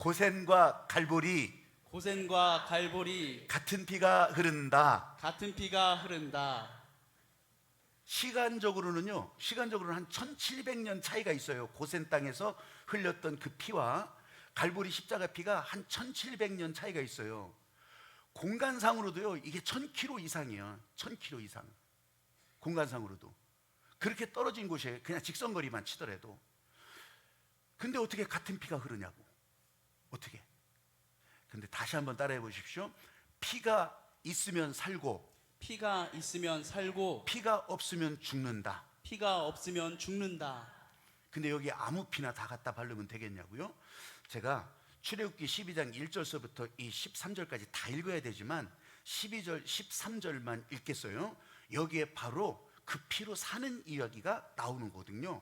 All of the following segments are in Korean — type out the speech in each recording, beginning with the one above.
고센과 갈보리 고센과 갈보리 같은 피가 흐른다. 같은 피가 흐른다. 시간적으로는 한 1700년 차이가 있어요. 고센 땅에서 흘렸던 그 피와 갈보리 십자가 피가 한 1700년 차이가 있어요. 공간상으로도요, 이게 1000km 이상이야. 1000km 이상. 공간상으로도. 그렇게 떨어진 곳이에요. 그냥 직선거리만 치더라도. 근데 어떻게 같은 피가 흐르냐고. 어떻게? 근데 다시 한번 따라해 보십시오. 피가 있으면 살고, 피가 있으면 살고 피가 없으면 죽는다. 피가 없으면 죽는다. 근데 여기 아무 피나 다 갖다 바르면 되겠냐고요? 제가 출애굽기 12장 1절서부터 이 13절까지 다 읽어야 되지만 12절, 13절만 읽겠어요. 여기에 바로 그 피로 사는 이야기가 나오는 거거든요.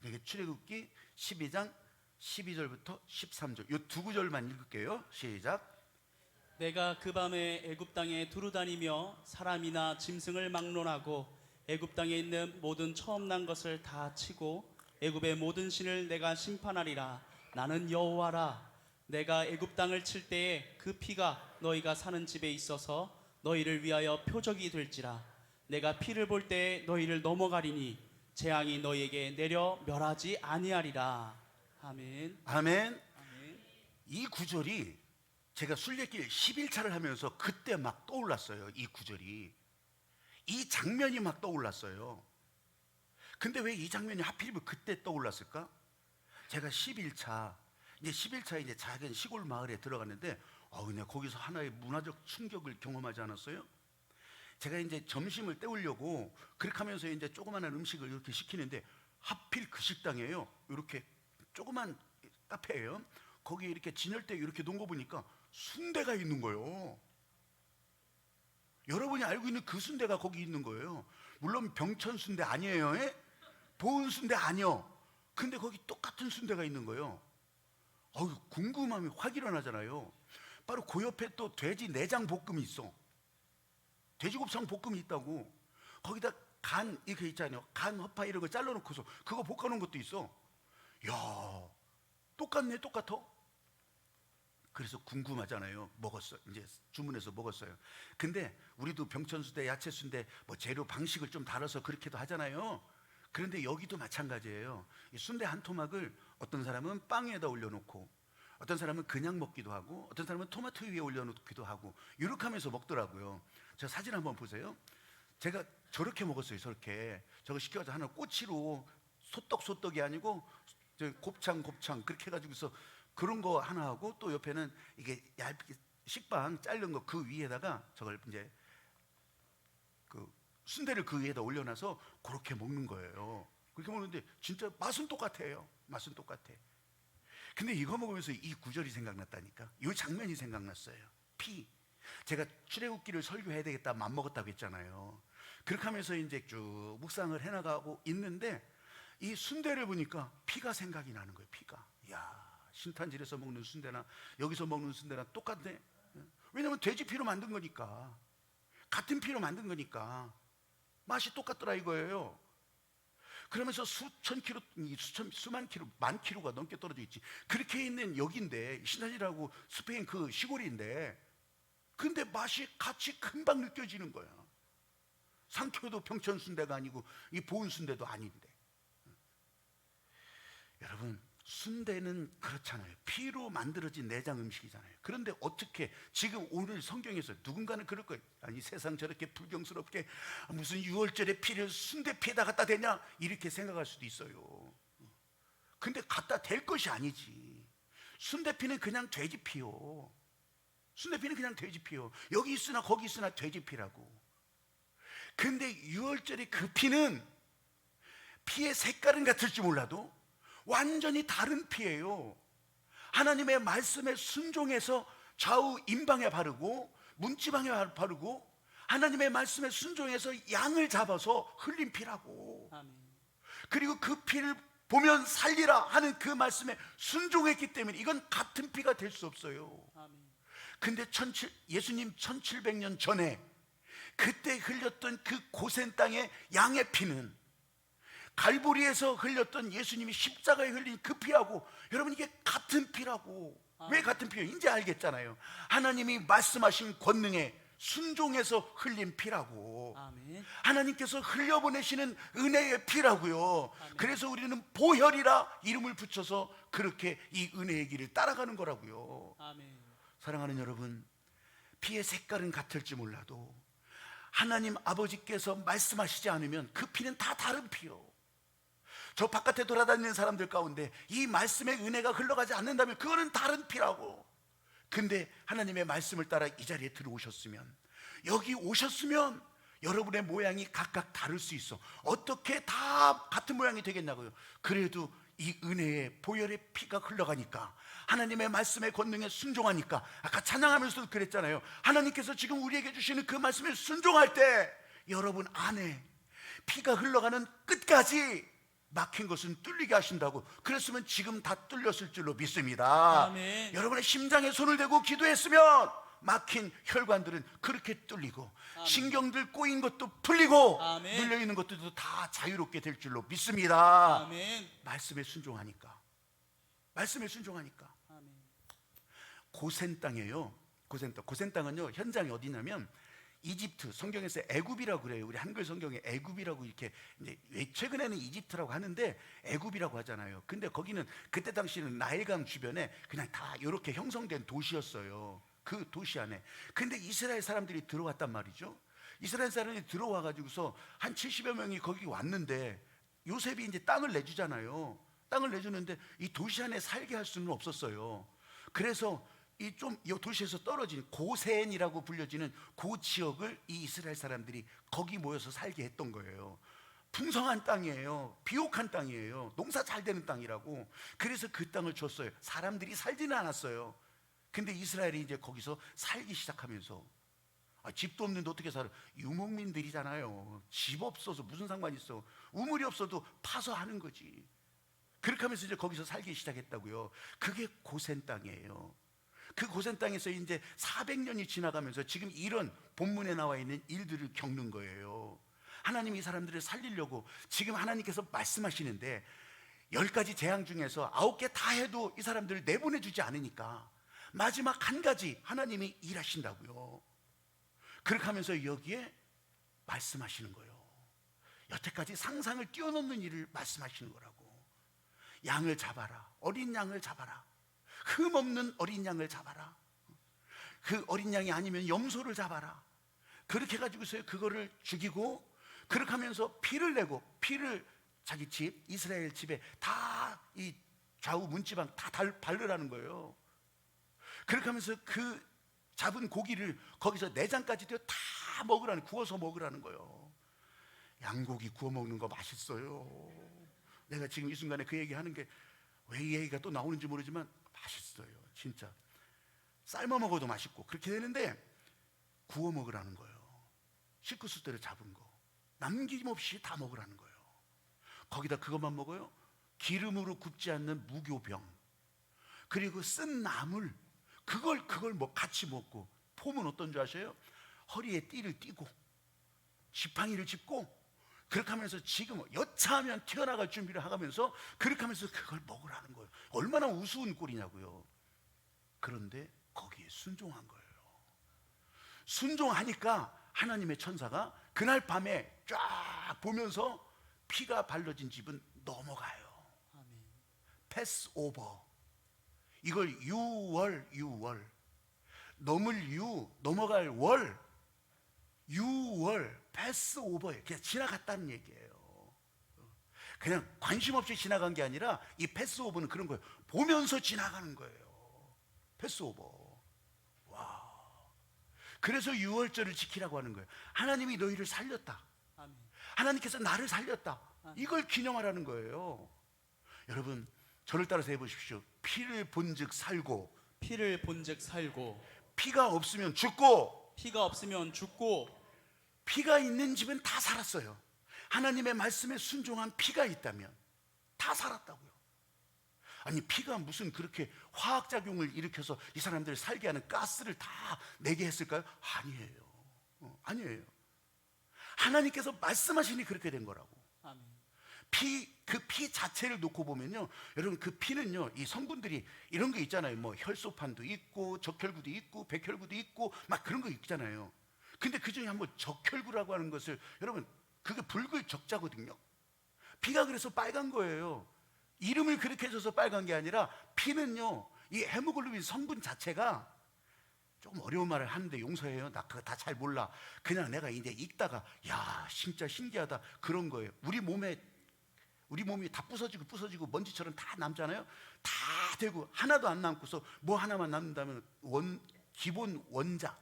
이게 출애굽기 12장 12절부터 13절, 이 두 구절만 읽을게요. 시작. 내가 그 밤에 애굽 땅에 두루 다니며 사람이나 짐승을 막론하고 애굽 땅에 있는 모든 처음 난 것을 다 치고 애굽의 모든 신을 내가 심판하리라. 나는 여호와라. 내가 애굽 땅을 칠 때에 그 피가 너희가 사는 집에 있어서 너희를 위하여 표적이 될지라. 내가 피를 볼 때에 너희를 넘어가리니 재앙이 너희에게 내려 멸하지 아니하리라. 아멘. 아멘. 아멘. 이 구절이 제가 순례길 11차를 하면서 그때 막 떠올랐어요. 이 구절이, 이 장면이 막 떠올랐어요. 근데 왜 이 장면이 하필이면 그때 떠올랐을까? 제가 11차 이제 작은 시골 마을에 들어갔는데 그냥 거기서 하나의 문화적 충격을 경험하지 않았어요? 제가 이제 점심을 때우려고 그렇게 하면서 이제 조그마한 음식을 이렇게 시키는데 하필 그 식당이에요. 이렇게 조그만 카페예요. 거기 이렇게 진열대 이렇게 놓은 거 보니까 순대가 있는 거예요. 여러분이 알고 있는 그 순대가 거기 있는 거예요. 물론 병천 순대 아니에요. 보은 순대 아니요. 근데 거기 똑같은 순대가 있는 거예요. 궁금함이 확 일어나잖아요. 바로 그 옆에 또 돼지 내장 볶음이 있어. 돼지곱창 볶음이 있다고. 거기다 간 이렇게 있잖아요. 간, 허파 이런 거 잘라놓고서 그거 볶아놓은 것도 있어. 야, 똑같네, 똑같아. 그래서 궁금하잖아요. 먹었어. 이제 주문해서 먹었어요. 근데 우리도 병천순대, 야채순대 뭐 재료 방식을 좀 다뤄서 그렇게도 하잖아요. 그런데 여기도 마찬가지예요. 이 순대 한 토막을 어떤 사람은 빵 위에다 올려놓고, 어떤 사람은 그냥 먹기도 하고, 어떤 사람은 토마토 위에 올려놓기도 하고, 이렇게 하면서 먹더라고요. 저 사진 한번 보세요. 제가 저렇게 먹었어요. 저렇게. 저거 시켜서 하나 꼬치로 소떡이 아니고 곱창 그렇게 해가지고서 그런 거 하나 하고, 또 옆에는 이게 얇게 식빵 자른 거 그 위에다가 저걸 이제 그 순대를 그 위에다 올려놔서 그렇게 먹는 거예요. 그렇게 먹는데 진짜 맛은 똑같아요. 맛은 똑같아. 근데 이거 먹으면서 이 구절이 생각났다니까. 이 장면이 생각났어요. 피. 제가 출애굽기를 설교해야 되겠다 맘먹었다고 했잖아요. 그렇게 하면서 이제 쭉 묵상을 해나가고 있는데 이 순대를 보니까 피가 생각이 나는 거예요. 피가. 이야, 신탄질에서 먹는 순대나 여기서 먹는 순대나 똑같네. 왜냐면 돼지 피로 만든 거니까, 같은 피로 만든 거니까 맛이 똑같더라 이거예요. 그러면서 수천 킬로, 수만 킬로, 만 킬로가 넘게 떨어져 있지. 그렇게 있는 여기인데, 신탄이라고 스페인 그 시골인데, 근데 맛이 같이 금방 느껴지는 거야. 상표도 병천 순대가 아니고 이 보은 순대도 아닌데. 여러분, 순대는 그렇잖아요. 피로 만들어진 내장 음식이잖아요. 그런데 어떻게 지금 오늘 성경에서 누군가는 그럴 거예요. 아니, 세상 저렇게 불경스럽게 무슨 6월절에 피를 순대피에다 갖다 대냐, 이렇게 생각할 수도 있어요. 근데 갖다 댈 것이 아니지. 순대피는 그냥 돼지피요. 순대피는 그냥 돼지피요. 여기 있으나 거기 있으나 돼지피라고. 근데 6월절에 그 피는 피의 색깔은 같을지 몰라도 완전히 다른 피예요. 하나님의 말씀에 순종해서 좌우 임방에 바르고 문지방에 바르고 하나님의 말씀에 순종해서 양을 잡아서 흘린 피라고. 아멘. 그리고 그 피를 보면 살리라 하는 그 말씀에 순종했기 때문에 이건 같은 피가 될 수 없어요. 아멘. 근데 예수님 1700년 전에 그때 흘렸던 그 고센 땅의 양의 피는 갈보리에서 흘렸던 예수님이 십자가에 흘린 그 피하고, 여러분, 이게 같은 피라고. 왜 같은 피예요? 이제 알겠잖아요. 하나님이 말씀하신 권능에 순종해서 흘린 피라고. 아멘. 하나님께서 흘려보내시는 은혜의 피라고요. 아멘. 그래서 우리는 보혈이라 이름을 붙여서 그렇게 이 은혜의 길을 따라가는 거라고요. 아멘. 사랑하는 여러분, 피의 색깔은 같을지 몰라도 하나님 아버지께서 말씀하시지 않으면 그 피는 다 다른 피요. 저 바깥에 돌아다니는 사람들 가운데 이 말씀의 은혜가 흘러가지 않는다면 그거는 다른 피라고. 근데 하나님의 말씀을 따라 이 자리에 들어오셨으면, 여기 오셨으면 여러분의 모양이 각각 다를 수 있어. 어떻게 다 같은 모양이 되겠냐고요. 그래도 이 은혜의 보혈의 피가 흘러가니까, 하나님의 말씀의 권능에 순종하니까, 아까 찬양하면서도 그랬잖아요. 하나님께서 지금 우리에게 주시는 그 말씀에 순종할 때 여러분 안에 피가 흘러가는 끝까지 막힌 것은 뚫리게 하신다고. 그랬으면 지금 다 뚫렸을 줄로 믿습니다. 아멘. 여러분의 심장에 손을 대고 기도했으면 막힌 혈관들은 그렇게 뚫리고, 아멘. 신경들 꼬인 것도 풀리고, 아멘. 눌려있는 것들도 다 자유롭게 될 줄로 믿습니다. 아멘. 말씀에 순종하니까. 말씀에 순종하니까. 아멘. 고센 땅이에요. 고센 땅. 고센 땅은요, 현장이 어디냐면 이집트, 성경에서 애굽이라고 그래요. 우리 한글 성경에 애굽이라고 이렇게, 이제 최근에는 이집트라고 하는데 애굽이라고 하잖아요. 근데 거기는 그때 당시는 나일강 주변에 그냥 다 이렇게 형성된 도시였어요. 그 도시 안에. 근데 이스라엘 사람들이 들어왔단 말이죠. 이스라엘 사람들이 들어와 가지고서 한 70여 명이 거기 왔는데, 요셉이 이제 땅을 내주잖아요. 땅을 내주는데 이 도시 안에 살게 할 수는 없었어요. 그래서 이 도시에서 떨어진 고센이라고 불려지는 그 지역을 이 이스라엘 사람들이 거기 모여서 살게 했던 거예요. 풍성한 땅이에요. 비옥한 땅이에요. 농사 잘 되는 땅이라고. 그래서 그 땅을 줬어요. 사람들이 살지는 않았어요. 근데 이스라엘이 이제 거기서 살기 시작하면서, 집도 없는데 어떻게 살아? 유목민들이잖아요. 집 없어서 무슨 상관이 있어. 우물이 없어도 파서 하는 거지. 그렇게 하면서 이제 거기서 살기 시작했다고요. 그게 고센 땅이에요. 그 고센 땅에서 이제 400년이 지나가면서 지금 이런 본문에 나와 있는 일들을 겪는 거예요. 하나님이 이 사람들을 살리려고 지금 하나님께서 말씀하시는데, 10가지 재앙 중에서 9개 다 해도 이 사람들을 내보내주지 않으니까 마지막 한 가지 하나님이 일하신다고요. 그렇게 하면서 여기에 말씀하시는 거예요. 여태까지 상상을 뛰어넘는 일을 말씀하시는 거라고. 양을 잡아라. 어린 양을 잡아라. 흠없는 어린 양을 잡아라. 그 어린 양이 아니면 염소를 잡아라. 그렇게 해가지고서 그거를 죽이고, 그렇게 하면서 피를 내고, 피를 자기 집, 이스라엘 집에 다 이 좌우 문지방 다 바르라는 거예요. 그렇게 하면서 그 잡은 고기를 거기서 내장까지도 다 먹으라는, 구워서 먹으라는 거예요. 양고기 구워 먹는 거 맛있어요. 내가 지금 이 순간에 그 얘기하는 게 왜 이 얘기가 또 나오는지 모르지만 맛있어요. 진짜 삶아 먹어도 맛있고 그렇게 되는데, 구워 먹으라는 거예요. 식구수대로 잡은 거 남김없이 다 먹으라는 거예요. 거기다 그것만 먹어요? 기름으로 굽지 않는 무교병, 그리고 쓴 나물, 그걸 뭐 같이 먹고, 폼은 어떤 줄 아세요? 허리에 띠를 띠고 지팡이를 짚고, 그렇게 하면서 지금 여차하면 튀어나갈 준비를 하면서 그렇게 하면서 그걸 먹으라는 거예요. 얼마나 우스운 꼴이냐고요. 그런데 거기에 순종한 거예요. 순종하니까 하나님의 천사가 그날 밤에 쫙 보면서 피가 발라진 집은 넘어가요. 아멘. 패스오버. 이걸 유월, 넘을 유, 넘어갈 월, 유월, 패스오버예요. 그냥 지나갔다는 얘기예요. 그냥 관심 없이 지나간 게 아니라 이 패스오버는 그런 거예요. 보면서 지나가는 거예요. 패스오버. 와. 그래서 유월절을 지키라고 하는 거예요. 하나님이 너희를 살렸다. 아멘. 하나님께서 나를 살렸다. 이걸 기념하라는 거예요. 여러분, 저를 따라서 해보십시오. 피를 본즉 살고, 피를 본즉 살고, 피가 없으면 죽고, 피가 없으면 죽고. 피가 있는 집은 다 살았어요. 하나님의 말씀에 순종한 피가 있다면 다 살았다고요. 아니, 피가 무슨 그렇게 화학작용을 일으켜서 이 사람들을 살게 하는 가스를 다 내게 했을까요? 아니에요. 아니에요. 하나님께서 말씀하시니 그렇게 된 거라고. 아멘. 그 피 자체를 놓고 보면요, 여러분 그 피는요, 이 성분들이 이런 거 있잖아요. 뭐 혈소판도 있고 적혈구도 있고 백혈구도 있고 막 그런 거 있잖아요. 근데 그 중에 한번 적혈구라고 하는 것을, 여러분 그게 붉을 적자거든요. 피가 그래서 빨간 거예요. 이름을 그렇게 해줘서 빨간 게 아니라, 피는요, 이 헤모글로빈 성분 자체가, 조금 어려운 말을 하는데 용서해요. 나 그거 다 잘 몰라. 그냥 내가 이제 읽다가 야 진짜 신기하다 그런 거예요. 우리 몸이 다 부서지고 먼지처럼 다 남잖아요. 다 되고 하나도 안 남고서 뭐 하나만 남는다면 기본 원자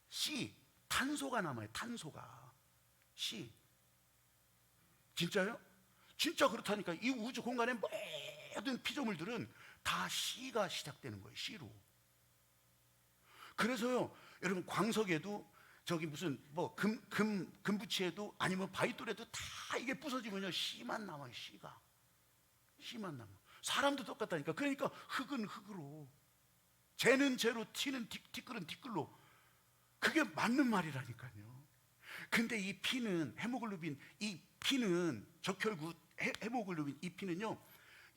C, 탄소가 남아요. 탄소가 C. 진짜요? 진짜 그렇다니까. 이 우주 공간의 모든 피조물들은 다 C가 시작되는 거예요. C로. 그래서요, 여러분 광석에도 저기 무슨 뭐 금부치에도 아니면 바위돌에도 다 이게 부서지면요, C만 남아요. C만 남아. 사람도 똑같다니까. 그러니까 흙은 흙으로, 재는 재로, 티는 티끌은 티끌로. 그게 맞는 말이라니까요. 근데 이 피는 헤모글로빈, 이 피는 적혈구 헤모글로빈, 이 피는요,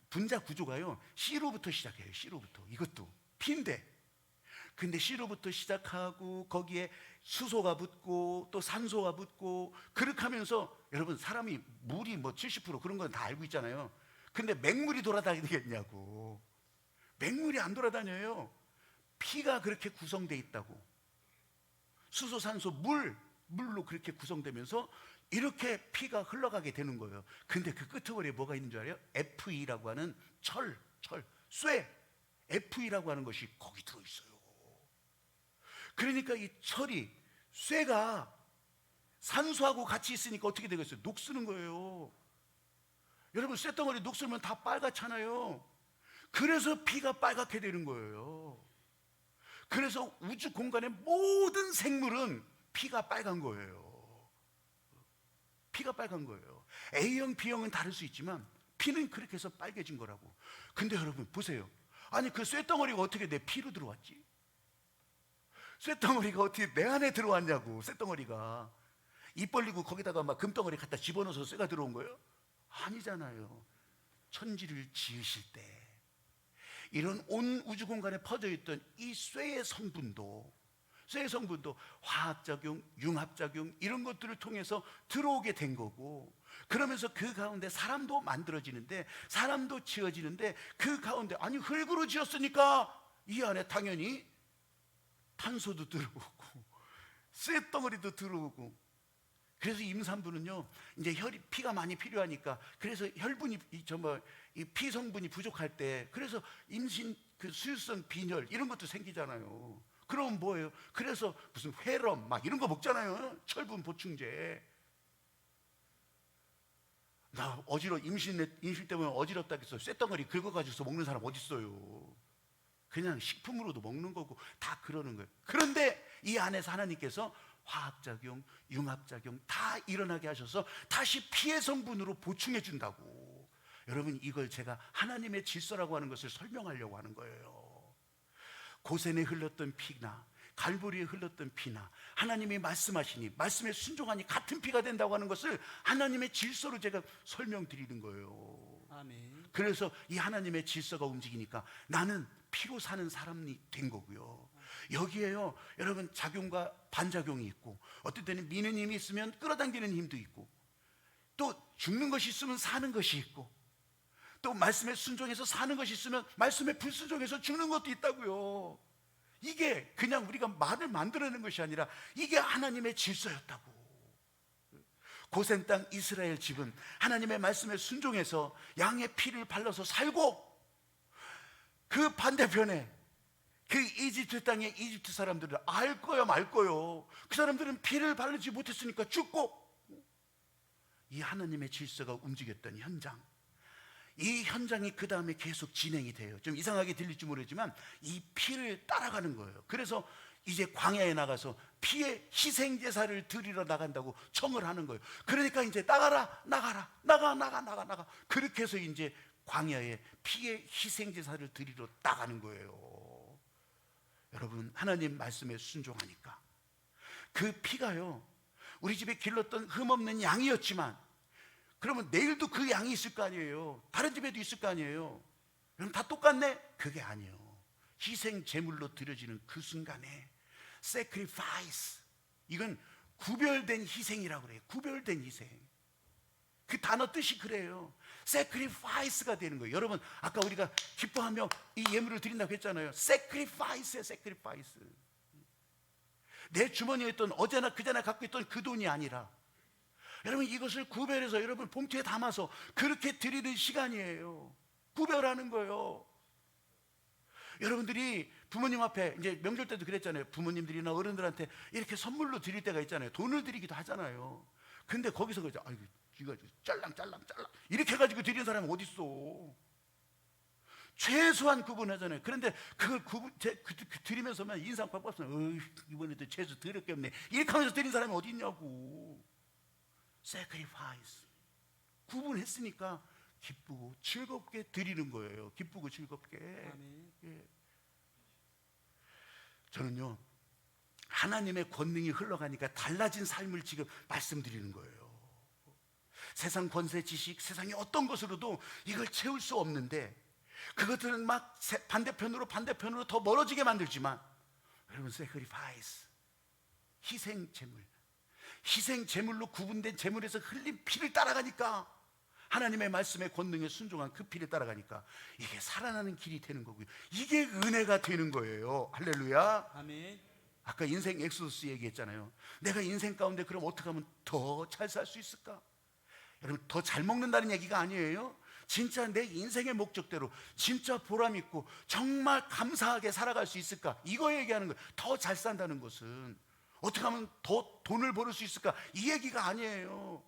분자 구조가요, C로부터 시작해요. C로부터. 이것도 피인데, 근데 C로부터 시작하고 거기에 수소가 붙고 또 산소가 붙고 그렇게 하면서, 여러분 사람이 물이 뭐 70% 그런 건 다 알고 있잖아요. 근데 맹물이 돌아다니겠냐고. 맹물이 안 돌아다녀요. 피가 그렇게 구성되어 있다고. 수소, 산소, 물로 그렇게 구성되면서 이렇게 피가 흘러가게 되는 거예요. 근데 그 끄트머리에 뭐가 있는 줄 알아요? FE라고 하는 쇠 FE라고 하는 것이 거기 들어있어요. 그러니까 이 쇠가 산소하고 같이 있으니까 어떻게 되겠어요? 녹쓰는 거예요. 여러분 쇳덩어리 녹슬면 다 빨갛잖아요. 그래서 피가 빨갛게 되는 거예요. 그래서 우주 공간의 모든 생물은 피가 빨간 거예요. 피가 빨간 거예요. A형, B형은 다를 수 있지만 피는 그렇게 해서 빨개진 거라고. 근데 여러분 보세요. 아니 그 쇳덩어리가 어떻게 내 피로 들어왔지? 쇳덩어리가 어떻게 내 안에 들어왔냐고. 쇳덩어리가 입 벌리고 거기다가 막 금덩어리 갖다 집어넣어서 쇠가 들어온 거예요? 아니잖아요. 천지를 지으실 때 이런 온 우주 공간에 퍼져 있던 이 쇠의 성분도 화학작용, 융합작용 이런 것들을 통해서 들어오게 된 거고, 그러면서 그 가운데 사람도 만들어지는데, 사람도 지어지는데, 그 가운데 아니 흙으로 지었으니까 이 안에 당연히 탄소도 들어오고 쇳덩어리도 들어오고. 그래서 임산부는요, 이제 피가 많이 필요하니까, 그래서 혈분이 이 피 성분이 부족할 때, 그래서 임신 그 수유성 빈혈 이런 것도 생기잖아요. 그럼 뭐예요? 그래서 무슨 회럼 막 이런 거 먹잖아요. 철분 보충제. 나 임신 때문에 어지럽다 해서 쇳덩어리 긁어가지고서 먹는 사람 어디 있어요? 그냥 식품으로도 먹는 거고 다 그러는 거예요. 그런데 이 안에서 하나님께서 화학작용, 융합작용 다 일어나게 하셔서 다시 피의 성분으로 보충해 준다고. 여러분 이걸 제가 하나님의 질서라고 하는 것을 설명하려고 하는 거예요. 고센에 흘렀던 피나 갈보리에 흘렀던 피나 하나님이 말씀하시니 말씀에 순종하니 같은 피가 된다고 하는 것을 하나님의 질서로 제가 설명드리는 거예요. 아멘. 그래서 이 하나님의 질서가 움직이니까 나는 피로 사는 사람이 된 거고요. 여기에요, 여러분 작용과 반작용이 있고, 어떨 때는 미는 힘이 있으면 끌어당기는 힘도 있고, 또 죽는 것이 있으면 사는 것이 있고, 또 말씀에 순종해서 사는 것이 있으면 말씀에 불순종해서 죽는 것도 있다고요. 이게 그냥 우리가 말을 만들어내는 것이 아니라 이게 하나님의 질서였다고. 고센 땅 이스라엘 집은 하나님의 말씀에 순종해서 양의 피를 발라서 살고, 그 반대편에 그 이집트 땅의 이집트 사람들은 알 거요 말 거요. 그 사람들은 피를 바르지 못했으니까 죽고. 이 하나님의 질서가 움직였던 현장, 이 현장이 그 다음에 계속 진행이 돼요. 좀 이상하게 들릴지 모르지만 이 피를 따라가는 거예요. 그래서 이제 광야에 나가서 피의 희생제사를 드리러 나간다고 청을 하는 거예요. 그러니까 이제 나가. 그렇게 해서 이제 광야에 피의 희생제사를 드리러 나가는 거예요. 여러분 하나님 말씀에 순종하니까 그 피가요, 우리 집에 길렀던 흠없는 양이었지만 그러면 내일도 그 양이 있을 거 아니에요. 다른 집에도 있을 거 아니에요. 그럼 다 똑같네? 그게 아니에요. 희생 제물로 드려지는 그 순간에 sacrifice, 이건 구별된 희생이라고 그래요. 구별된 희생. 그 단어 뜻이 그래요. sacrifice가 되는 거예요. 여러분, 아까 우리가 기뻐하며 이 예물을 드린다고 했잖아요. sacrifice예요. sacrifice. 내 주머니에 있던 어제나 그제나 갖고 있던 그 돈이 아니라, 여러분, 이것을 구별해서 여러분 봉투에 담아서 그렇게 드리는 시간이에요. 구별하는 거예요. 여러분들이 부모님 앞에 이제 명절 때도 그랬잖아요. 부모님들이나 어른들한테 이렇게 선물로 드릴 때가 있잖아요. 돈을 드리기도 하잖아요. 근데 거기서 그러죠. 아이고, 이거 짤랑 이렇게 해가지고 드리는 사람이 어디 있어? 최소한 구분하잖아요. 그런데 그걸 드리면서만 인상 빡빡 쓰면, 이번에도 최소 드릴 게 없네, 이렇게 하면서 드린 사람이 어디 있냐고. sacrifice, 구분했으니까 기쁘고 즐겁게 드리는 거예요. 기쁘고 즐겁게. 예. 저는요, 하나님의 권능이 흘러가니까 달라진 삶을 지금 말씀드리는 거예요. 세상 권세, 지식, 세상의 어떤 것으로도 이걸 채울 수 없는데, 그것들은 막 반대편으로 더 멀어지게 만들지만, 여러분, sacrifice, 희생 제물, 희생 제물로 구분된 제물에서 흘린 피를 따라가니까, 하나님의 말씀에 권능에 순종한 그 피를 따라가니까 이게 살아나는 길이 되는 거고요. 이게 은혜가 되는 거예요. 할렐루야. 아멘. 아까 인생 엑소더스 얘기했잖아요. 내가 인생 가운데 그럼 어떻게 하면 더 잘 살 수 있을까? 여러분, 더 잘 먹는다는 얘기가 아니에요. 진짜 내 인생의 목적대로 진짜 보람 있고 정말 감사하게 살아갈 수 있을까? 이거 얘기하는 거예요. 더 잘 산다는 것은 어떻게 하면 더 돈을 벌을 수 있을까? 이 얘기가 아니에요.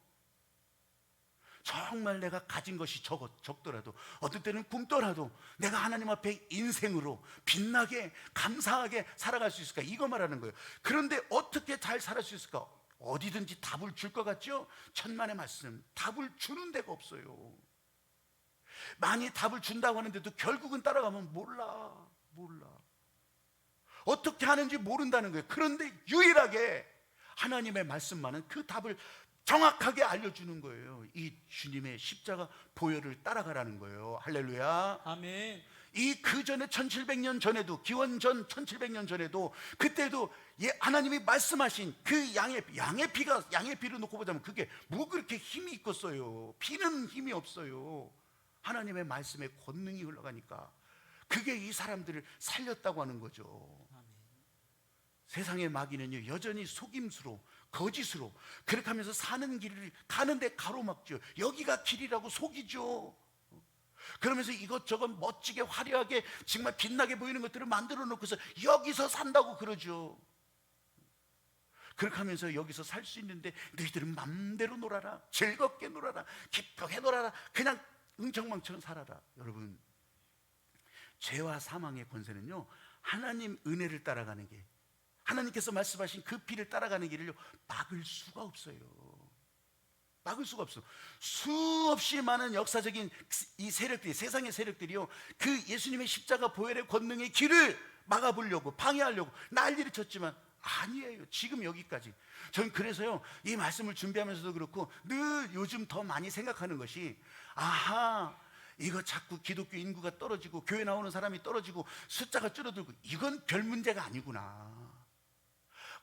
정말 내가 가진 것이 적더라도, 어떤 때는 굶더라도 내가 하나님 앞에 인생으로 빛나게 감사하게 살아갈 수 있을까? 이거 말하는 거예요. 그런데 어떻게 잘 살아갈 수 있을까? 어디든지 답을 줄 것 같죠? 천만의 말씀, 답을 주는 데가 없어요. 많이 답을 준다고 하는데도 결국은 따라가면 몰라. 어떻게 하는지 모른다는 거예요. 그런데 유일하게 하나님의 말씀만은 그 답을 정확하게 알려주는 거예요. 이 주님의 십자가 보혈을 따라가라는 거예요. 할렐루야. 아멘. 이 그 전에 1700년 전에도, 기원 전 1700년 전에도, 그때도 하나님이 말씀하신 그 양의 피를 놓고 보자면 그게 뭐 그렇게 힘이 있겠어요. 피는 힘이 없어요. 하나님의 말씀에 권능이 흘러가니까 그게 이 사람들을 살렸다고 하는 거죠. 아멘. 세상의 마귀는요, 여전히 속임수로, 거짓으로 그렇게 하면서 사는 길을 가는데 가로막죠. 여기가 길이라고 속이죠. 그러면서 이것저것 멋지게 화려하게 정말 빛나게 보이는 것들을 만들어 놓고서 여기서 산다고 그러죠. 그렇게 하면서 여기서 살 수 있는데 너희들은 맘대로 놀아라, 즐겁게 놀아라, 기쁘게 놀아라, 그냥 응청망청 살아라. 여러분, 죄와 사망의 권세는요, 하나님 은혜를 따라가는 게, 하나님께서 말씀하신 그 피를 따라가는 길을요, 막을 수가 없어요. 막을 수가 없어. 수없이 많은 역사적인 이 세력들이, 세상의 세력들이요, 그 예수님의 십자가 보혈의 권능의 길을 막아보려고, 방해하려고 난리를 쳤지만 아니에요. 지금 여기까지. 저는 그래서요, 이 말씀을 준비하면서도 그렇고 늘 요즘 더 많이 생각하는 것이, 아하, 이거 자꾸 기독교 인구가 떨어지고 교회 나오는 사람이 떨어지고 숫자가 줄어들고, 이건 별 문제가 아니구나.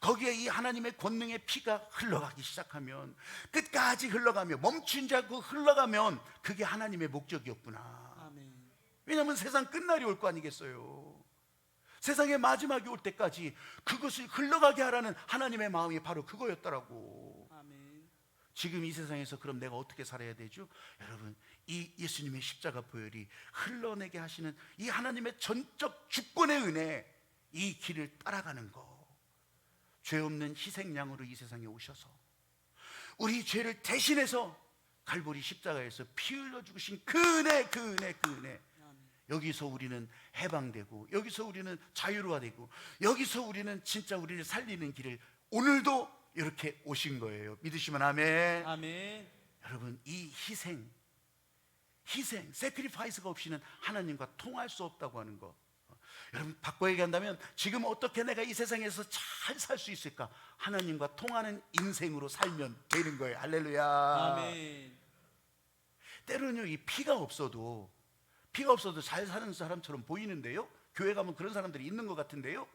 거기에 이 하나님의 권능의 피가 흘러가기 시작하면, 끝까지 흘러가며 멈추지 않고 흘러가면 그게 하나님의 목적이었구나. 아멘. 왜냐하면 세상 끝날이 올 거 아니겠어요. 세상의 마지막이 올 때까지 그것을 흘러가게 하라는 하나님의 마음이 바로 그거였더라고. 아멘. 지금 이 세상에서 그럼 내가 어떻게 살아야 되죠? 여러분, 이 예수님의 십자가 보혈이 흘러내게 하시는 이 하나님의 전적 주권의 은혜, 이 길을 따라가는 거. 죄 없는 희생양으로 이 세상에 오셔서 우리 죄를 대신해서 갈보리 십자가에서 피 흘려 죽으신 그 은혜, 그 은혜, 그 은혜. 여기서 우리는 해방되고, 여기서 우리는 자유로워되고, 여기서 우리는 진짜 우리를 살리는 길을 오늘도 이렇게 오신 거예요. 믿으시면 아멘. 아멘. 여러분, 이 희생, sacrifice가 없이는 하나님과 통할 수 없다고 하는 거. 여러분, 바꿔 얘기한다면 지금 어떻게 내가 이 세상에서 잘 살 수 있을까? 하나님과 통하는 인생으로 살면 되는 거예요. 할렐루야. 아멘. 때로는요, 이 피가 없어도 잘 사는 사람처럼 보이는데요, 교회 가면 그런 사람들이 있는 것 같은데요,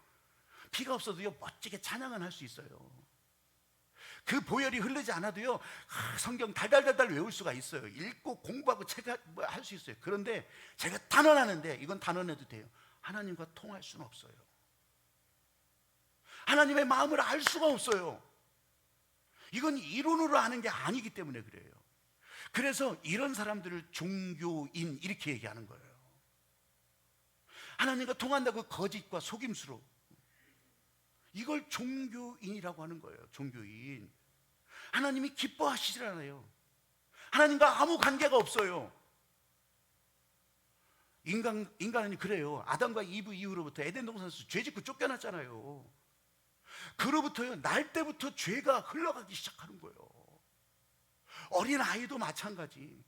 피가 없어도요 멋지게 찬양은 할 수 있어요. 그 보혈이 흐르지 않아도요 성경 달달달달 외울 수가 있어요. 읽고 공부하고 책 할 수 있어요. 그런데 제가 단언하는데, 이건 단언해도 돼요, 하나님과 통할 수는 없어요. 하나님의 마음을 알 수가 없어요. 이건 이론으로 아는 게 아니기 때문에 그래요. 그래서 이런 사람들을 종교인 이렇게 얘기하는 거예요. 하나님과 통한다고 거짓과 속임수로, 이걸 종교인이라고 하는 거예요. 종교인. 하나님이 기뻐하시질 않아요. 하나님과 아무 관계가 없어요. 인간은 그래요. 아담과 이브 이후로부터 에덴 동산에서 죄 짓고 쫓겨났잖아요. 그로부터요, 날 때부터 죄가 흘러가기 시작하는 거예요. 어린 아이도 마찬가지.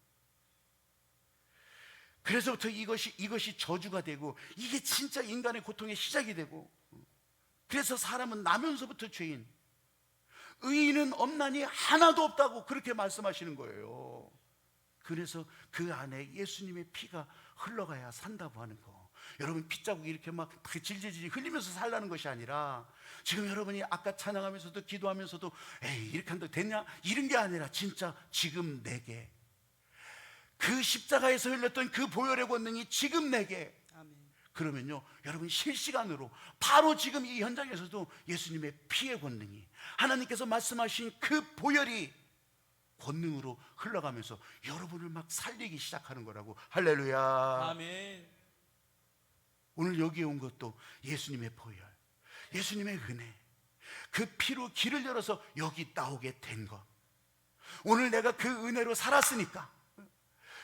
그래서부터 이것이 저주가 되고, 이게 진짜 인간의 고통의 시작이 되고, 그래서 사람은 나면서부터 죄인, 의인은 없나니 하나도 없다고 그렇게 말씀하시는 거예요. 그래서 그 안에 예수님의 피가 흘러가야 산다고 하는 거. 여러분, 핏자국이 이렇게 막 질질질 흘리면서 살라는 것이 아니라, 지금 여러분이 아까 찬양하면서도 기도하면서도 에이 이렇게 한다고 됐냐, 이런 게 아니라 진짜 지금 내게 그 십자가에서 흘렸던 그 보혈의 권능이 지금 내게, 그러면요 여러분 실시간으로 바로 지금 이 현장에서도 예수님의 피의 권능이, 하나님께서 말씀하신 그 보혈이 권능으로 흘러가면서 여러분을 막 살리기 시작하는 거라고. 할렐루야. 아멘. 오늘 여기에 온 것도 예수님의 보혈, 예수님의 은혜, 그 피로 길을 열어서 여기 나오게 된 것. 오늘 내가 그 은혜로 살았으니까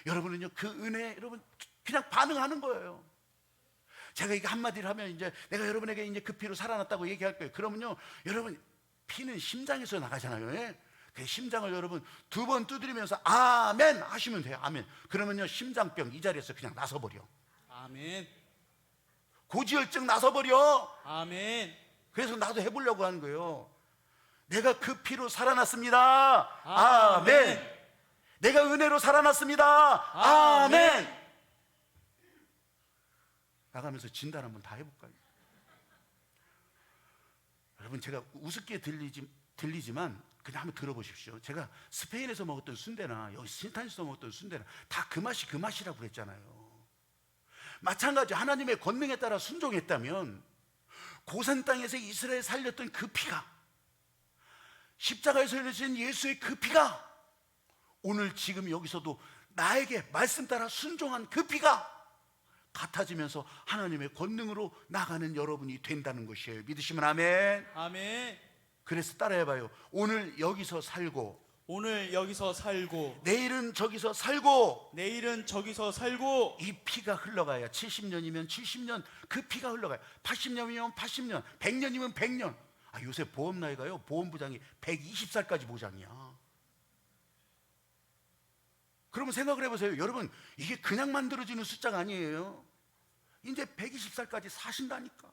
여러분은요 그 은혜, 여러분 그냥 반응하는 거예요. 제가 이게 한마디를 하면 이제 내가 여러분에게 이제 그 피로 살아났다고 얘기할 거예요. 그러면요 여러분, 피는 심장에서 나가잖아요. 예? 그 심장을 여러분 2번 두드리면서 아멘 하시면 돼요. 아멘. 그러면요 심장병 이 자리에서 그냥 나서버려. 아멘. 고지혈증 나서버려. 아멘. 그래서 나도 해보려고 하는 거예요. 내가 그 피로 살아났습니다. 아멘. 내가 은혜로 살아났습니다. 아멘. 나가면서 진단 한번 다 해볼까요? 여러분, 제가 우습게 들리지만 그냥 한번 들어보십시오. 제가 스페인에서 먹었던 순대나 여기 신탄에서 먹었던 순대나 다 그 맛이라고 그랬잖아요. 마찬가지, 하나님의 권능에 따라 순종했다면 고센 땅에서 이스라엘 살렸던 그 피가, 십자가에서 흘려진 예수의 그 피가 오늘 지금 여기서도 나에게 말씀 따라 순종한 그 피가 같아지면서 하나님의 권능으로 나가는 여러분이 된다는 것이에요. 믿으시면 아멘. 아멘. 그래서 따라해봐요. 오늘 여기서 살고, 오늘 여기서 살고, 내일은 저기서 살고, 내일은 저기서 살고, 이 피가 흘러가야 70년이면 70년 그 피가 흘러가요. 80년이면 80년, 100년이면 100년. 요새 보험 나이가요, 보험부장이 120살까지 보장이야. 그러면 생각을 해보세요. 여러분, 이게 그냥 만들어지는 숫자가 아니에요. 이제 120살까지 사신다니까.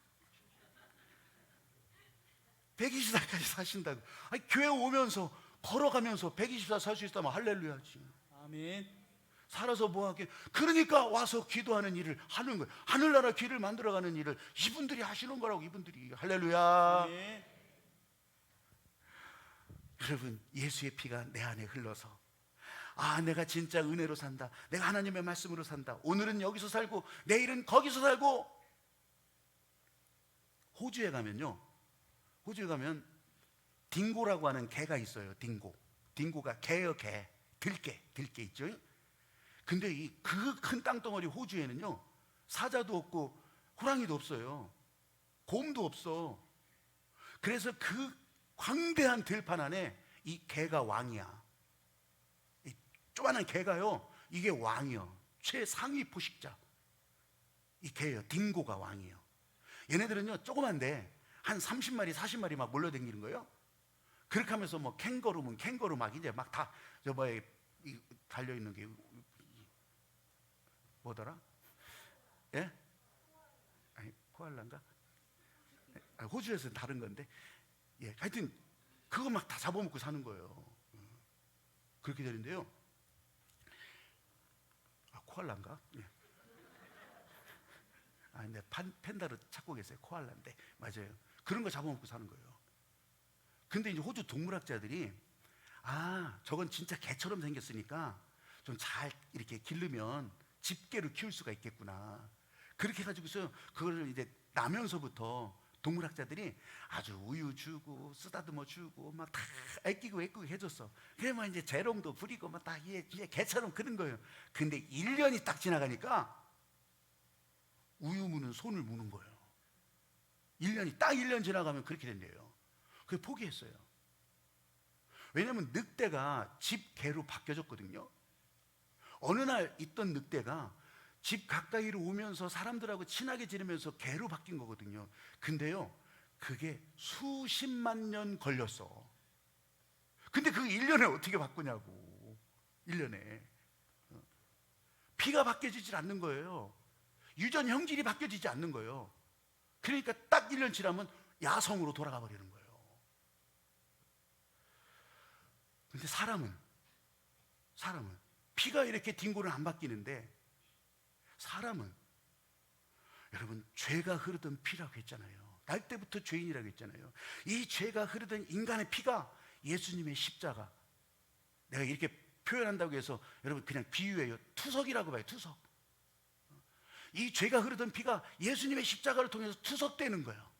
120살까지 사신다고. 교회 오면서 걸어가면서 120살 살 수 있다면 할렐루야지. 아멘. 살아서 뭐하게. 그러니까 와서 기도하는 일을 하는 거예요. 하늘나라 길을 만들어가는 일을 이분들이 하시는 거라고. 이분들이. 할렐루야. 아멘. 여러분, 예수의 피가 내 안에 흘러서 내가 진짜 은혜로 산다, 내가 하나님의 말씀으로 산다, 오늘은 여기서 살고 내일은 거기서 살고. 호주에 가면 딩고라고 하는 개가 있어요. 딩고가 개요. 개. 들개 있죠. 근데 이 그 큰 땅덩어리 호주에는요 사자도 없고 호랑이도 없어요. 곰도 없어. 그래서 그 광대한 들판 안에 이 개가 왕이야. 이 조그마한 개가요, 이게 왕이요. 최상위 포식자. 이 개예요. 딩고가 왕이에요. 얘네들은요 조그만데 한 30마리 40마리 막 몰려다니는 거예요. 그렇게 하면서 뭐 캥거루면 캥거루 막 이제 막 다 저 뭐에 달려 있는 게 뭐더라? 예? 아니 코알라인가? 호주에서는 다른 건데, 예, 하여튼 그거 막 다 잡아먹고 사는 거예요. 그렇게 되는데요. 코알라인가? 예. 아, 근데 팬다를 찾고 계세요. 코알라인데 맞아요. 그런 거 잡아먹고 사는 거예요. 근데 이제 호주 동물학자들이 저건 진짜 개처럼 생겼으니까 좀 잘 이렇게 기르면 집게로 키울 수가 있겠구나. 그렇게 해가지고서 그걸 이제 나면서부터 동물학자들이 아주 우유 주고 쓰다듬어 주고 막 다 애끼고 해줬어. 그러면 이제 재롱도 부리고 막 다 이제 개처럼 그런 거예요. 근데 1년이 딱 지나가니까 우유 무는 손을 무는 거예요. 1년 지나가면 그렇게 된대요. 그래서 포기했어요. 왜냐하면 늑대가 집 개로 바뀌어졌거든요. 어느 날 있던 늑대가 집 가까이로 오면서 사람들하고 친하게 지내면서 개로 바뀐 거거든요. 근데요, 그게 수십만 년 걸렸어. 근데 그 1년에 어떻게 바꾸냐고. 1년에 피가 바뀌어지질 않는 거예요. 유전 형질이 바뀌어지지 않는 거예요. 그러니까 딱 1년 지나면 야성으로 돌아가 버리는 거예요. 근데 사람은 피가 이렇게 뒹굴은 안 바뀌는데, 사람은 여러분 죄가 흐르던 피라고 했잖아요. 날 때부터 죄인이라고 했잖아요. 이 죄가 흐르던 인간의 피가 예수님의 십자가, 내가 이렇게 표현한다고 해서 여러분 그냥 비유해요. 투석이라고 봐요. 투석. 이 죄가 흐르던 피가 예수님의 십자가를 통해서 투석되는 거예요.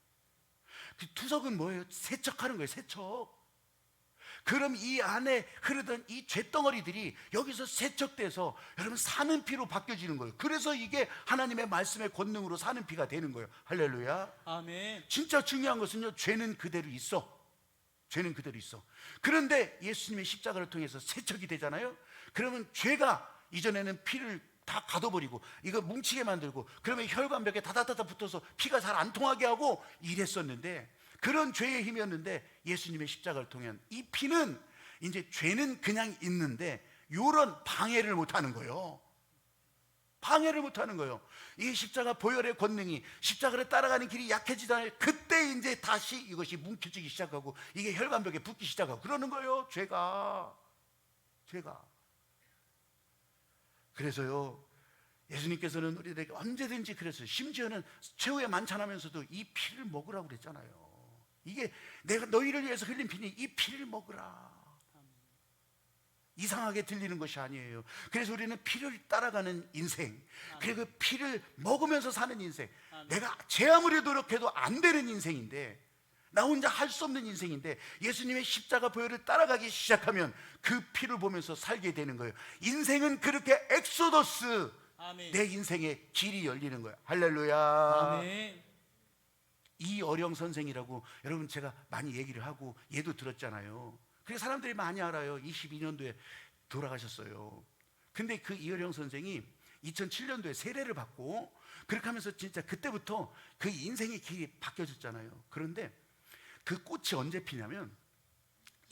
그 투석은 뭐예요? 세척하는 거예요. 세척. 그럼 이 안에 흐르던 이 죄덩어리들이 여기서 세척돼서 여러분 사는 피로 바뀌어지는 거예요. 그래서 이게 하나님의 말씀의 권능으로 사는 피가 되는 거예요. 할렐루야. 아멘. 진짜 중요한 것은요, 죄는 그대로 있어. 죄는 그대로 있어. 그런데 예수님의 십자가를 통해서 세척이 되잖아요. 그러면 죄가 이전에는 피를 다 가둬버리고 이거 뭉치게 만들고, 그러면 혈관벽에 다다다다 붙어서 피가 잘 안 통하게 하고 이랬었는데, 그런 죄의 힘이었는데 예수님의 십자가를 통한 이 피는 이제 죄는 그냥 있는데 요런 방해를 못하는 거예요. 방해를 못하는 거예요. 이 십자가 보혈의 권능이, 십자가를 따라가는 길이 약해지잖아요. 그때 이제 다시 이것이 뭉쳐지기 시작하고 이게 혈관벽에 붙기 시작하고 그러는 거예요. 죄가. 그래서요, 예수님께서는 우리들에게 언제든지 그랬어요. 심지어는 최후의 만찬하면서도 이 피를 먹으라고 그랬잖아요. 이게 내가 너희를 위해서 흘린 피니 이 피를 먹으라. 이상하게 들리는 것이 아니에요. 그래서 우리는 피를 따라가는 인생, 그리고 그 피를 먹으면서 사는 인생, 내가 제 아무리 노력해도 안 되는 인생인데, 나 혼자 할 수 없는 인생인데 예수님의 십자가 보혈을 따라가기 시작하면 그 피를 보면서 살게 되는 거예요. 인생은 그렇게 엑소더스, 아멘. 내 인생의 길이 열리는 거예요. 할렐루야. 아멘. 이어령 선생이라고 여러분 제가 많이 얘기를 하고 얘도 들었잖아요. 그래서 사람들이 많이 알아요. 22년도에 돌아가셨어요. 근데 그 이어령 선생이 2007년도에 세례를 받고 그렇게 하면서 진짜 그때부터 그 인생의 길이 바뀌어졌잖아요. 그런데 그 꽃이 언제 피냐면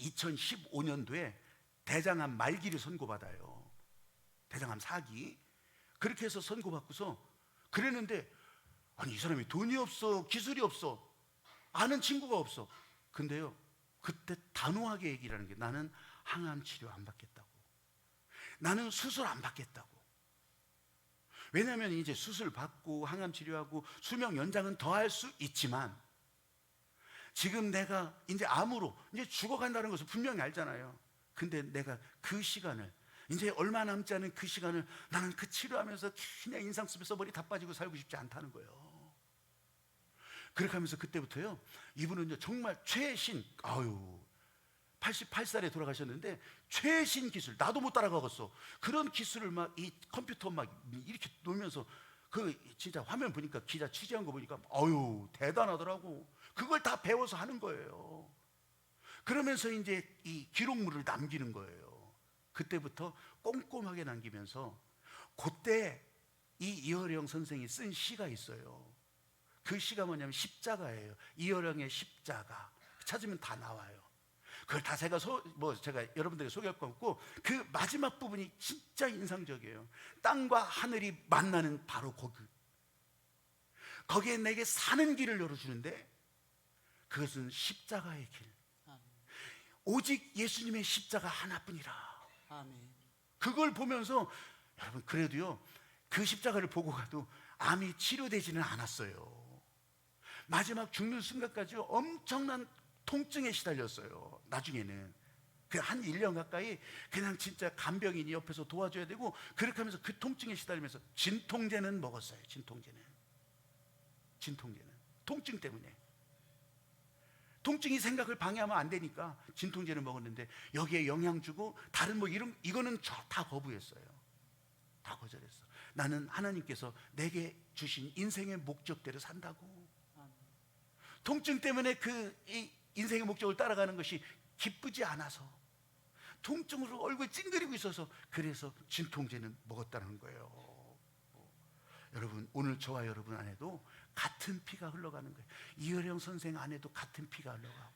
2015년도에 대장암 말기를 선고받아요. 대장암 4기. 그렇게 해서 선고받고서 그랬는데, 아니 이 사람이 돈이 없어, 기술이 없어, 아는 친구가 없어. 근데요, 그때 단호하게 얘기를 하는 게, 나는 항암 치료 안 받겠다고, 나는 수술 안 받겠다고. 왜냐하면 이제 수술 받고 항암 치료하고 수명 연장은 더 할 수 있지만, 지금 내가 이제 암으로 이제 죽어간다는 것을 분명히 알잖아요. 근데 내가 그 시간을, 이제 얼마 남지 않은 그 시간을 나는 그 치료하면서 그냥 인상 속에서 머리 다 빠지고 살고 싶지 않다는 거예요. 그렇게 하면서 그때부터요, 이분은 정말 최신, 88살에 돌아가셨는데 최신 기술, 나도 못 따라가겠어. 그런 기술을 막 이 컴퓨터 막 이렇게 놓으면서 그 진짜 화면 보니까 기자 취재한 거 보니까 대단하더라고. 그걸 다 배워서 하는 거예요. 그러면서 이제 이 기록물을 남기는 거예요. 그때부터 꼼꼼하게 남기면서, 그때 이 이어령 선생이 쓴 시가 있어요. 그 시가 뭐냐면 십자가예요. 이어령의 십자가. 찾으면 다 나와요. 그걸 다 제가 여러분들에게 소개할 거 없고, 그 마지막 부분이 진짜 인상적이에요. 땅과 하늘이 만나는 바로 거기에 내게 사는 길을 열어주는데, 그것은 십자가의 길. 오직 예수님의 십자가 하나뿐이라. 아멘. 그걸 보면서 여러분 그래도요 그 십자가를 보고 가도 암이 치료되지는 않았어요. 마지막 죽는 순간까지 엄청난 통증에 시달렸어요. 나중에는 그 한 1년 가까이 그냥 진짜 간병인이 옆에서 도와줘야 되고 그렇게 하면서 그 통증에 시달리면서 진통제는 먹었어요. 진통제는 통증 때문에. 통증이 생각을 방해하면 안 되니까 진통제를 먹었는데 여기에 영향 주고 다른 뭐 이거는 다 거부했어요. 다 거절했어. 나는 하나님께서 내게 주신 인생의 목적대로 산다고. 통증 때문에 이 인생의 목적을 따라가는 것이 기쁘지 않아서 통증으로 얼굴 찡그리고 있어서 그래서 진통제는 먹었다는 거예요. 여러분 오늘 저와 여러분 안에도 같은 피가 흘러가는 거예요. 이어령 선생 안에도 같은 피가 흘러가고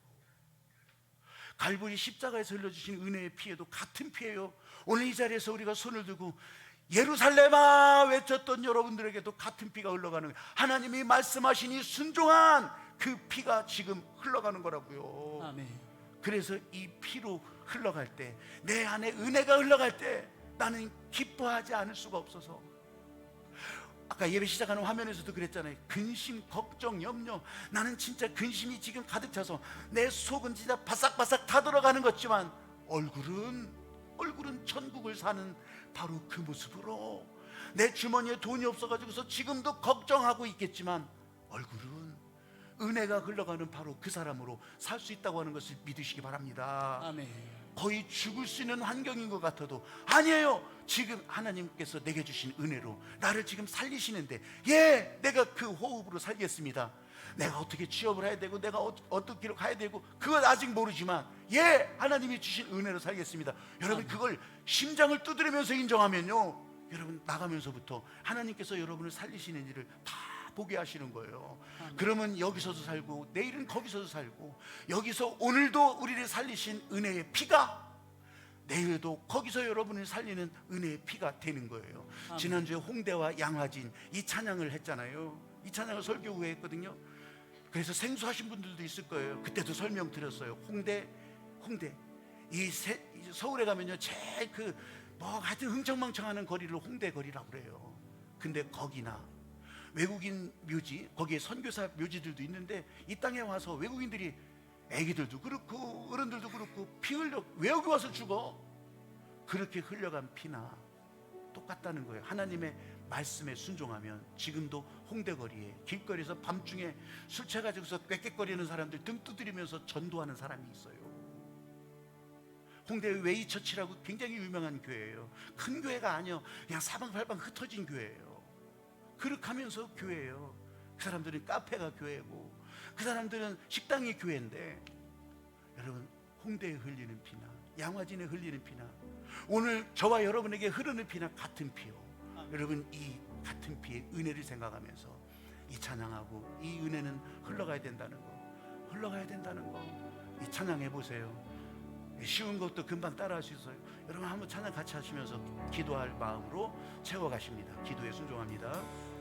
갈보리 십자가에서 흘려주신 은혜의 피에도 같은 피예요. 오늘 이 자리에서 우리가 손을 들고 예루살렘아 외쳤던 여러분들에게도 같은 피가 흘러가는 거예요. 하나님이 말씀하시니 순종한 그 피가 지금 흘러가는 거라고요. 아멘. 그래서 이 피로 흘러갈 때, 내 안에 은혜가 흘러갈 때 나는 기뻐하지 않을 수가 없어서, 아까 예배 시작하는 화면에서도 그랬잖아요. 근심, 걱정, 염려. 나는 진짜 근심이 지금 가득 차서 내 속은 진짜 바싹바싹 타들어가는 것지만 얼굴은 천국을 사는 바로 그 모습으로, 내 주머니에 돈이 없어가지고서 지금도 걱정하고 있겠지만 얼굴은 은혜가 흘러가는 바로 그 사람으로 살 수 있다고 하는 것을 믿으시기 바랍니다. 아멘. 거의 죽을 수 있는 환경인 것 같아도 아니에요. 지금 하나님께서 내게 주신 은혜로 나를 지금 살리시는데, 예, 내가 그 호흡으로 살겠습니다. 내가 어떻게 취업을 해야 되고 내가 어떤 길을 가야 되고 그건 아직 모르지만, 예, 하나님이 주신 은혜로 살겠습니다. 여러분 그걸 심장을 두드리면서 인정하면요, 여러분 나가면서부터 하나님께서 여러분을 살리시는 일을 다 보게 하시는 거예요. 그러면 여기서도 살고 내일은 거기서도 살고, 여기서 오늘도 우리를 살리신 은혜의 피가 내일도 거기서 여러분을 살리는 은혜의 피가 되는 거예요. 아멘. 지난주에 홍대와 양화진 이 찬양을 했잖아요. 이 찬양을 설교 후에 했거든요. 그래서 생소하신 분들도 있을 거예요. 그때도 설명드렸어요. 홍대 서울에 가면요 제일 하여튼 흥청망청하는 거리를 홍대 거리라고 그래요. 근데 거기나 외국인 묘지, 거기에 선교사 묘지들도 있는데 이 땅에 와서 외국인들이, 애기들도 그렇고 어른들도 그렇고 피 흘려 왜 여기 와서 죽어? 그렇게 흘려간 피나 똑같다는 거예요. 하나님의 말씀에 순종하면 지금도 홍대거리에 길거리에서 밤중에 술 취해가지고서 꽥꽥거리는 사람들 등 두드리면서 전도하는 사람이 있어요. 홍대 웨이처치라고 굉장히 유명한 교회예요. 큰 교회가 아니요, 그냥 사방팔방 흩어진 교회예요. 그렇게 하면서 교회예요. 그 사람들은 카페가 교회고 그 사람들은 식당이 교회인데, 여러분 홍대에 흘리는 피나 양화진에 흘리는 피나 오늘 저와 여러분에게 흐르는 피나 같은 피요. 여러분 이 같은 피의 은혜를 생각하면서 이 찬양하고 이 은혜는 흘러가야 된다는 거, 이 찬양해 보세요. 쉬운 것도 금방 따라 할 수 있어요. 여러분 한번 찬양 같이 하시면서 기도할 마음으로 채워가십니다. 기도에 순종합니다.